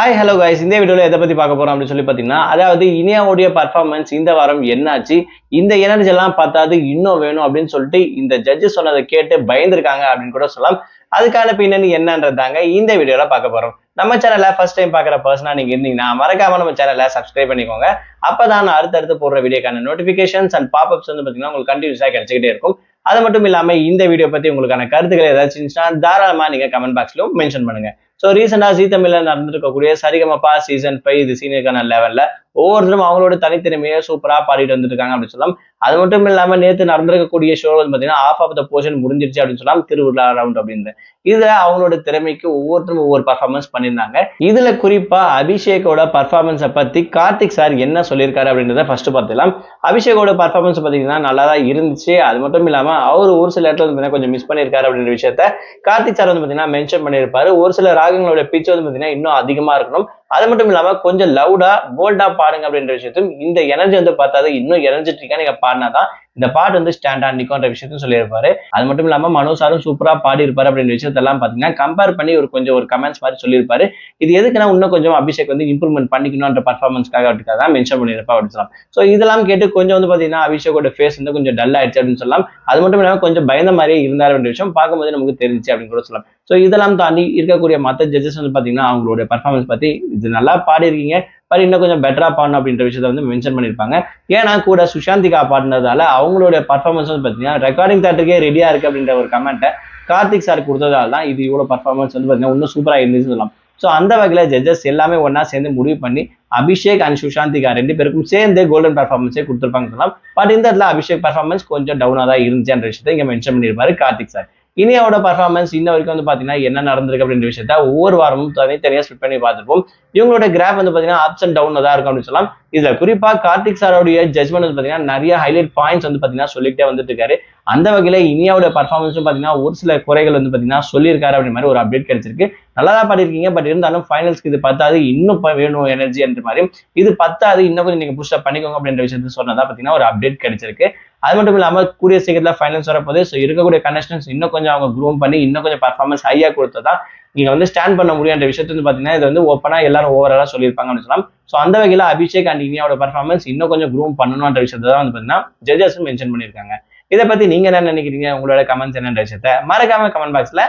Hi hello guys, இந்த வீடியோல எதை பத்தி பார்க்க போறோம் அப்படின்னு சொல்லி பாத்தீங்கன்னா, அதாவது இனியாவுடைய பர்ஃபார்மன்ஸ் இந்த வாரம் என்னாச்சு, இந்த எனர்ஜி எல்லாம் பார்த்தாது இன்னும் வேணும் அப்படின்னு சொல்லிட்டு இந்த ஜட்ஜஸ் சொன்னதை கேட்டு பயந்துருக்காங்க அப்படின்னு கூட சொல்லலாம். அதுக்கான பின்னணி என்னன்றதாங்க இந்த வீடியோல பார்க்க போறோம். நம்ம சேனலை ஃபர்ஸ்ட் டைம் பார்க்குற பர்சனா நீங்க இருந்தீங்கன்னா மறக்காம நம்ம சேனலை சப்ஸ்கிரைப் பண்ணிக்கோங்க. அப்பதான் நான் அடுத்தடுத்து போடுற வீடியோக்கான நோட்டிபிகேஷன்ஸ் அண்ட் பாப்அப்ஸ் வந்து பாத்தீங்கன்னா உங்களுக்கு கண்டினியூஸா கிடைச்சிக்கிட்டே இருக்கும். அது மட்டும் இல்லாம இந்த வீடியோ பத்தி உங்களுக்கான கருத்துக்கள் ஏதாச்சும் இருந்துச்சுன்னா தாராளமா நீங்க கமெண்ட் பாக்ஸ்ல மென்ஷன் பண்ணுங்க. ஸோ ரீசெண்டா ஜீ தமிழ்ல நடந்திருக்கக்கூடிய சரிகமபா சீசன் 5 இது சீனியருக்கான லெவல்ல ஒவ்வொருத்தரும் அவங்களோட தனித்திறமையை சூப்பரா பாடிட்டு வந்துட்டு இருக்காங்க அப்படின்னு சொல்லலாம். அது மட்டும் இல்லாம நேற்று நடந்திருக்கக்கூடிய ஷோ வந்து பாத்தீங்கன்னா ஆஃப் ஆஃப் த போர்ஷன் முடிஞ்சிருச்சு அப்படின்னு சொல்லலாம். திருவிழா ரவுண்ட் அப்படின்னு இதுல அவங்களோட திறமைக்கு ஒவ்வொருத்தரும் ஒவ்வொரு பர்ஃபார்மன்ஸ் பண்ணியிருந்தாங்க. இதுல குறிப்பா அபிஷேக்கோட பர்ஃபார்மன்ஸை பத்தி கார்த்திக் சார் என்ன சொல்லியிருக்காரு அப்படின்றத ஃபர்ஸ்ட் பார்த்துக்கலாம். அபிஷேக்கோட பர்ஃபார்மன்ஸ் பாத்தீங்கன்னா நல்லா தான் இருந்துச்சு. அது மட்டும் இல்லாம அவர் ஒரு சில இடத்துல வந்து கொஞ்சம் மிஸ் பண்ணியிருக்காரு அப்படின்ற விஷயத்த கார்த்திக் சார் வந்து பாத்தீங்கன்னா மென்ஷன் பண்ணியிருப்பாரு. ஒரு சில ராகங்களோட பிச் வந்து பாத்தீங்கன்னா இன்னும் அதிகமா இருக்கணும். அது மட்டும் இல்லாம கொஞ்சம் லவுடா போல்டா பாடுங்க அப்படின்ற விஷயத்தையும் இந்த எனர்ஜி வந்து பார்த்தாது இன்னும் எனர்ஜெட்டிக்கா நீங்க பாடினாதான் இந்த பாட்டு வந்து ஸ்டாண்டா நிக்கும்ன்ற விஷயத்தையும் சொல்லியிருப்பாரு. அது மட்டும் இல்லாம மனோ சாரும் சூப்பரா பாடி இருப்பாரு அப்படின்ற விஷயத்தெல்லாம் பாத்தீங்கன்னா கம்பேர் பண்ணி கொஞ்சம் ஒரு கமெண்ட்ஸ் மாதிரி சொல்லியிருப்பாரு. இது எதுக்குன்னா இன்னும் கொஞ்சம் அபிஷேக் வந்து இம்ப்ரூவ்மெண்ட் பண்ணிக்கணும்ன்ற பர்ஃபார்மன்ஸ்க்காக தான் மென்ஷன் பண்ணியிருப்பா அப்படின்னு சொல்லலாம். ஸோ இதெல்லாம் கேட்டு கொஞ்சம் வந்து பாத்தீங்கன்னா அபிஷேக்கோட ஃபேஸ் வந்து கொஞ்சம் டல் ஆயிடுச்சு அப்படின்னு சொல்லலாம். அது மட்டும் இல்லாம கொஞ்சம் பயந்த மாதிரியே இருந்தார் அப்படின்ற விஷயம் பார்க்கும்போது நமக்கு தெரிஞ்சு அப்படின்னு கூட சொல்லலாம். ஸோ இதெல்லாம் தாண்டி இருக்கக்கூடிய மற்ற ஜட்ஜஸ் வந்து பாத்தீங்கன்னா அவங்களோட பர்ஃபார்மன்ஸ் பத்தி இது நல்லா பாடிருக்கீங்க, பட் இன்னும் கொஞ்சம் பெட்டரா பாடணும் அப்படின்ற விஷயத்த வந்து மென்ஷன் பண்ணியிருப்பாங்க. ஏன்னா கூட சுஷாந்திகா பாடினதால அவங்களுடைய பர்ஃபார்மன்ஸ் வந்து பாத்தீங்கன்னா ரெக்கார்டிங் தேட்டருக்கே ரெடியா இருக்கு அப்படின்ற ஒரு கமெண்ட்டை கார்த்திக் சார் கொடுத்ததால தான் இது இவ்வளவு பர்ஃபார்மன்ஸ் வந்து பாத்தீங்கன்னா இன்னும் சூப்பரா இருந்துச்சு சொல்லலாம். ஸோ அந்த வகையில ஜட்ஜஸ் எல்லாமே ஒன்னா சேர்ந்து முடிவு பண்ணி அபிஷேக் அண்ட் சுஷாந்திகா ரெண்டு பேருக்கும் சேர்ந்து கோல்டன் பர்ஃபார்மன்ஸே கொடுத்துருப்பாங்க சொல்லலாம். பட் இந்த இடத்துல அபிஷேக் பர்ஃபார்மன்ஸ் கொஞ்சம் டவுனா தான் இருந்துச்சுன்ற விஷயத்தை இங்க மென்ஷன் பண்ணியிருப்பாரு கார்த்திக் சார். இனியாவோட பர்ஃபார்மன்ஸ் இன்ன வரைக்கும் வந்து பாத்தீங்கன்னா என்ன நடந்திருக்கு அப்படின்ற விஷயத்த ஒவ்வொரு வாரமும் தனித்தனியா ஸ்பிட் பண்ணி பார்த்துருப்போம். இவங்களோட கிராஃப் வந்து பாத்தீங்கன்னா அப்ஸ் அண்ட் டவுன் தான் இருக்கும் அப்படின்னு சொல்லலாம். இதுல குறிப்பா கார்த்திக் சாரோடைய ஜட்மெண்ட் வந்து பாத்தீங்கன்னா நிறைய ஹைலைட் பாயிண்ட்ஸ் வந்து பாத்தீங்கன்னா சொல்லிட்டே வந்துட்டு இருக்காரு. அந்த வகையில இனியாவோட பர்ஃபார்மன்ஸும் பாத்தீங்கன்னா ஒரு சில குறைகள் வந்து பாத்தீங்கன்னா சொல்லியிருக்காரு அப்படின்ற மாதிரி ஒரு அப்டேட் கிடைச்சிருக்கு. நல்லா தான் பாடிருக்கீங்க, பட் இருந்தாலும் ஃபைனல்ஸ்க்கு இது பத்தாது, இன்னும் வேணும் எனர்ஜி என்ற மாதிரி, இது பத்தாது இன்னும் கொஞ்சம் நீங்க புஷ் அப் பண்ணிக்கோங்க அப்படின்ற விஷயத்த சொன்னதா பாத்தீங்கன்னா ஒரு அப்டேட் கிடைச்சிருக்கு. அது மட்டும் இல்லாம கூடிய சீக்கிரத்துல ஃபைனல்ஸ் வரப்போது. ஸோ இருக்கக்கூடிய கண்டஸ்டன்ஸ் இன்னும் கொஞ்சம் அவங்க க்ரூம் பண்ணி இன்னும் கொஞ்சம் பர்ஃபார்மன்ஸ் ஹையா கொடுத்ததா நீங்க வந்து ஸ்டாண்ட் பண்ண முடியுன்ற விஷயத்த வந்து பாத்தீங்கன்னா இது வந்து ஓப்பனா எல்லாரும் ஓவராலா சொல்லியிருப்பாங்க அப்படின்னு சொல்லலாம். ஸோ அந்த வகையில அபிஷேக் அண்ட் இனியாவோட பர்ஃபார்மன்ஸ் இன்னும் கொஞ்சம் க்ரூம் பண்ணணும்ன்ற விஷயத்த தான் வந்து பாத்தீங்கன்னா ஜட்ஜஸும் மென்ஷன் பண்ணியிருக்காங்க. இதை பத்தி நீங்க என்ன நினைக்கிறீங்க? உங்களோட கமெண்ட்ஸ் என்னன்ற விஷயத்த மறக்காம கமெண்ட் பாக்ஸ்ல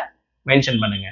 மென்ஷன் பண்ணுங்க.